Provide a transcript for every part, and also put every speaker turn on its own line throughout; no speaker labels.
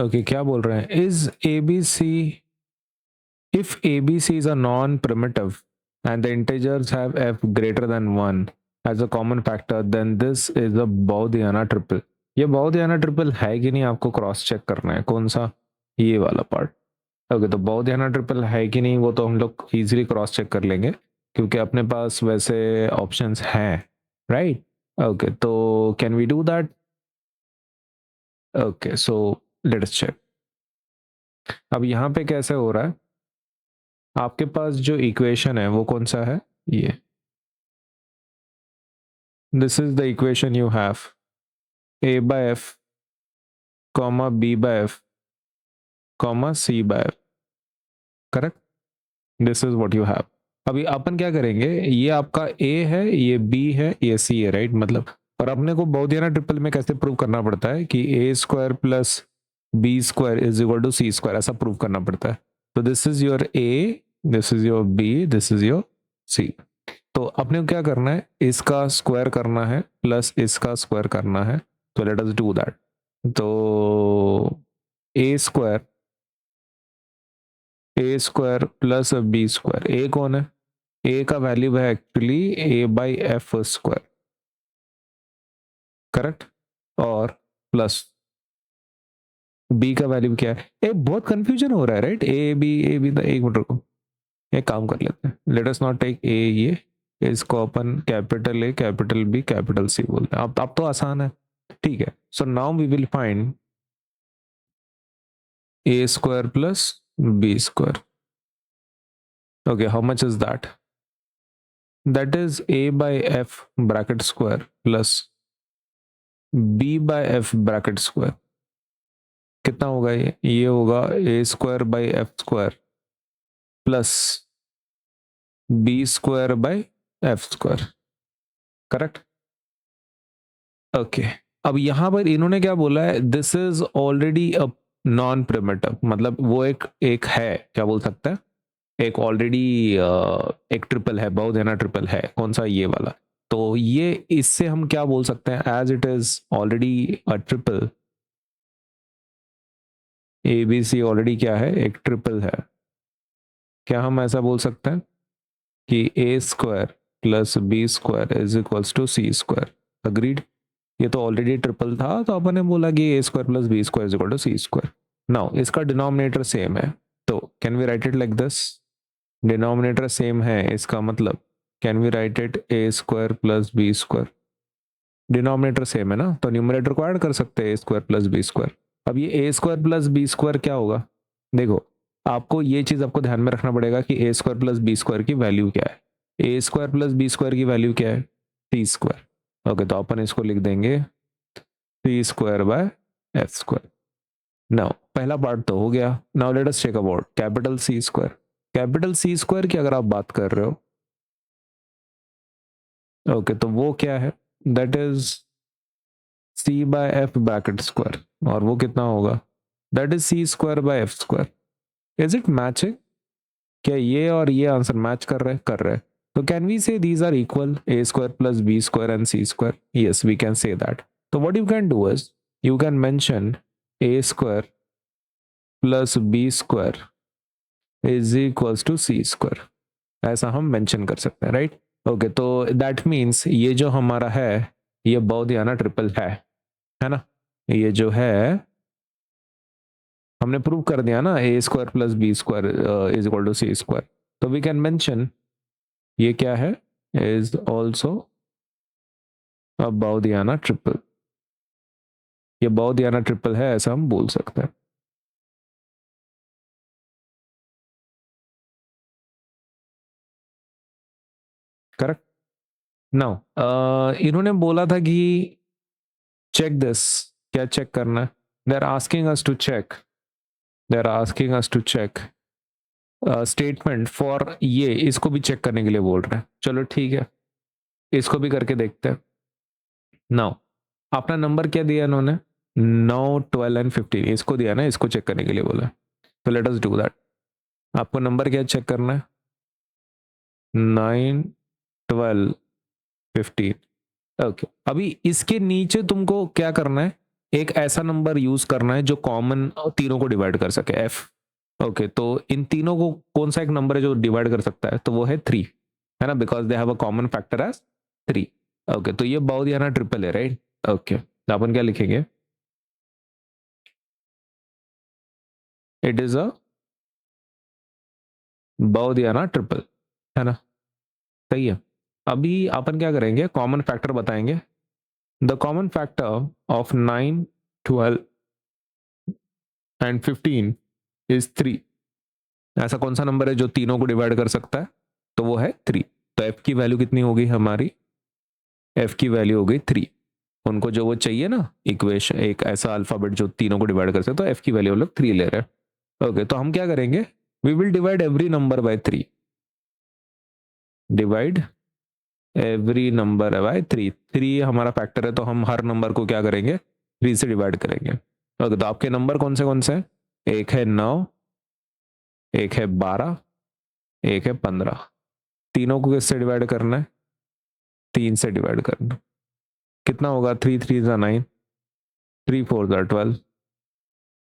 Okay क्या बोल रहे हैं, is A B C, if ABC is a non-primitive and the integers have f greater than 1 as a common factor, then this is a Baudiana triple. ये Baudiana triple है कि नहीं आपको cross check करना है, कौन सा, ये वाला पार्ट। ओके तो Baudiana triple है कि नहीं वो तो हम लोग इजीली क्रॉस चेक कर लेंगे क्योंकि अपने पास वैसे ऑप्शंस हैं, राइट। ओके तो can we do that? Okay so let us check. अब यहाँ पे कैसे हो रहा है, आपके पास जो इक्वेशन है वो कौन सा है, ये, this is the equation you have, a by f comma b by f comma c by f, correct, this is what you have. अभी अपन क्या करेंगे, ये आपका a है, ये b है, ये c है, राइट, मतलब, और अपने को बहुदियाना ट्रिपल में कैसे प्रूव करना पड़ता है कि a square plus b square is equal to c square, ऐसा प्रूव करना पड़ता है। तो this is your a, this is your b, this is your c। तो अपने को क्या करना है, इसका स्क्वायर करना है प्लस इसका स्क्वायर करना है, तो लेट अस डू दैट। तो A square plus B square, A कौन है, ए का वैल्यू है actually A by F square, correct, और प्लस बी का वैल्यू क्या है, ए बहुत कंफ्यूजन हो रहा है, राइट, ए बी, एक मिनट रुको, एक काम कर लेते हैं, let us not take A, ये इसको अपन capital A capital B capital C बोलते हैं। अब तो आसान है, ठीक है। So now we will find A square plus B square. Okay how much is that, that is A by F bracket square plus B by F bracket square. कितना होगा ये होगा A square by F square plus B square by F square, correct. Okay अब यहां पर इन्होंने क्या बोला है, this is already a non primitive, मतलब वो एक है, क्या बोल सकते हैं, एक ऑलरेडी एक ट्रिपल है, बहुदेना ट्रिपल है, कौन सा, ये वाला। तो ये इससे हम क्या बोल सकते हैं, as it is already a triple, A B C already क्या है, एक ट्रिपल है, क्या हम ऐसा बोल सकते हैं कि A square plus B square is equals to C square, agreed. ये तो ऑलरेडी ट्रिपल था तो अपन ने बोला कि A square plus B square is equal to C square. Now इसका डिनोमिनेटर सेम है, तो can we write it like this, denominator same है इसका मतलब can we write it A square plus B square, denominator same है ना, तो numerator को ऐड कर सकते हैं A square plus B square. अब ये A square plus B square क्या होगा, देखो आपको ये चीज आपको ध्यान में रखना पड़ेगा कि A square plus B square की वैल्यू क्या है, ए स्क्वायर प्लस बी स्क्वायर की वैल्यू क्या है, सी स्क्वायर। ओके तो अपन इसको लिख देंगे C square by F square. Now पहला पार्ट तो हो गया, now let us check about capital C square. Capital C square की अगर आप बात कर रहे हो, ओके तो वो क्या है, that is C by F bracket square, और वो कितना होगा, that is C square by F square. Is it matching, क्या ये और ये आंसर मैच कर रहे हैं, तो can we say these are equal, A square plus B square and C square, yes we can say that. तो what you can do is you can mention A square plus B square is equals to C square, ऐसा हम mention कर सकते हैं, right. Okay तो that means ये जो हमारा है ये बहुदियाना ट्रिपल है ना, ये जो है हमने प्रूव कर दिया ना, A square plus B square is equal to C square, तो वी कैन मेंशन ये क्या है, is also a Baudhayana triple, ये बहुदियाना ट्रिपल है ऐसा हम बोल सकते हैं, करेक्ट। नाउ इन्होंने बोला था कि चेक दिस, क्या चेक करना है, they are asking us to check, they are asking us to check statement for, ये इसको भी चेक करने के लिए बोल रहे हैं, चलो ठीक है इसको भी करके देखते हैं। नाउ अपना नंबर क्या दिया इन्होंने, 9 12 एंड 15, इसको दिया ना, इसको चेक करने के लिए बोला, तो लेट अस डू दैट। आपको नंबर क्या चेक करना है, 9 12 15। ओके अभी इसके नीचे तुमको क्या करना है, एक ऐसा नंबर यूज करना है जो कॉमन तीनों को डिवाइड कर सके, एफ। ओके, तो इन तीनों को कौन सा एक नंबर है जो डिवाइड कर सकता है, तो वो है 3, है ना, because they have a common factor as 3। Okay, तो ये बाउदियाना ट्रिपल है, राइट। ओके, तो अपन क्या लिखेंगे, it is a Baudhayana triple, है ना, सही है। अभी अपन क्या करेंगे, कॉमन फैक्टर बताएंगे। The common factor of 9, 12 and 15 is 3। ऐसा कौन सा नंबर है जो तीनों को डिवाइड कर सकता है, तो वो है 3। तो एफ की वैल्यू कितनी होगी हमारी, एफ की वैल्यू हो गई 3। उनको जो वो चाहिए ना इक्वेशन, एक ऐसा अल्फाबेट जो तीनों को डिवाइड कर सकते, तो एफ की वैल्यू वो लोग 3 ले रहे हैं। ओके, तो हम क्या करेंगे, we will divide every number by 3, divide every number by 3। 3 हमारा फैक्टर है, तो हम हर नंबर को क्या करेंगे, 3 से डिवाइड करेंगे। ओके, तो आपके नंबर कौन से हैं, एक है 9, एक है 12, एक है 15। तीनों को किससे डिवाइड करना है, 3 से डिवाइड करना। कितना होगा, 3 3 ज़ा 9, 3 4 ज़ा 12,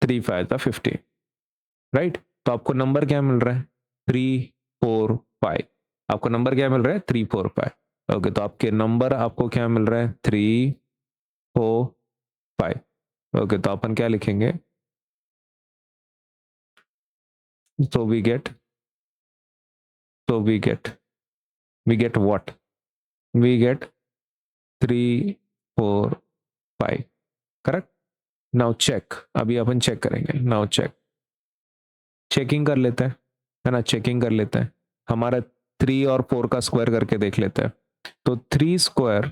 3 5 ज़ा 15, राइट। तो आपको नंबर क्या मिल रहा है, 3 4 5। आपको नंबर क्या मिल रहा है, 3 4 5। ओके, तो आपके नंबर आपको क्या मिल रहा है, 3 4 5। ओके, तो अपन क्या लिखेंगे, so we get we get what, we get 3 4 5, correct. Now check, अभी अपन चेक करेंगे, नाउ चेकिंग कर लेते हैं, है ना, चेकिंग कर लेते हैं। हमारा 3 और 4 का स्क्वायर करके देख लेते हैं। तो 3 स्क्वायर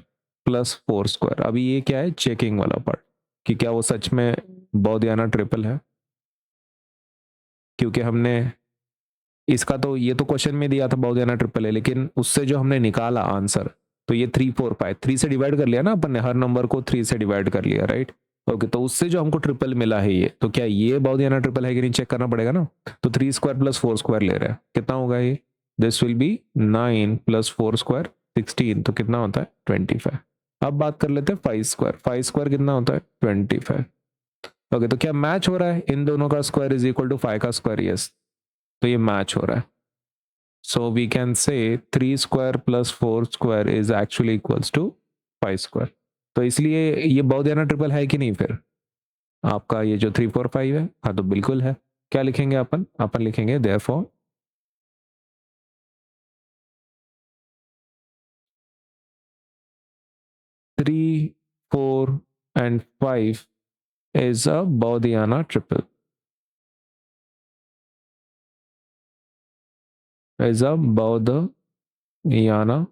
प्लस 4 स्क्वायर, अभी ये क्या है, चेकिंग वाला पार्ट, कि क्या वो सच में बाउदियाना ट्रिपल है। क्योंकि हमने इसका तो, ये तो क्वेश्चन में दिया था बाउदियाना ट्रिपल है, लेकिन उससे जो हमने निकाला आंसर, तो ये 3 4 5, 3 से डिवाइड कर लिया ना अपन ने, हर नंबर को 3 से डिवाइड कर लिया, राइट। ओके, तो उससे जो हमको ट्रिपल मिला है ये, तो क्या ये बाउदियाना ट्रिपल है कि नहीं, चेक करना पड़ेगा ना। तो 3 स्क्वायर प्लस 4 स्क्वायर ले रहे हैं, कितना होगा ये, this will be 9 plus 4 square 16, तो कितना होता है 25। अब बात कर लेते हैं 5 स्क्वायर, 5 स्क्वायर कितना होता है 25। ओके, तो क्या मैच हो रहा है, इन दोनों का स्क्वायर इज इक्वल टू 5 का स्क्वायर, यस, तो ये मैच हो रहा है। So we can say 3 square plus 4 square is actually equals to 5 square. तो इसलिए ये बाउदियाना ट्रिपल है कि नहीं, फिर आपका ये जो 3 4 5 है, हाँ तो बिल्कुल है। क्या लिखेंगे अपन, अपन लिखेंगे therefore 3 4 and 5 is a Baudhayana triple, is a Baudhayana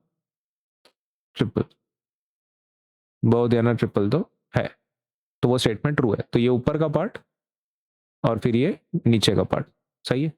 triple. Baudhayana triple तो है, तो वो स्टेटमेंट ट्रू है। तो ये ऊपर का पार्ट और फिर ये नीचे का पार्ट, सही है।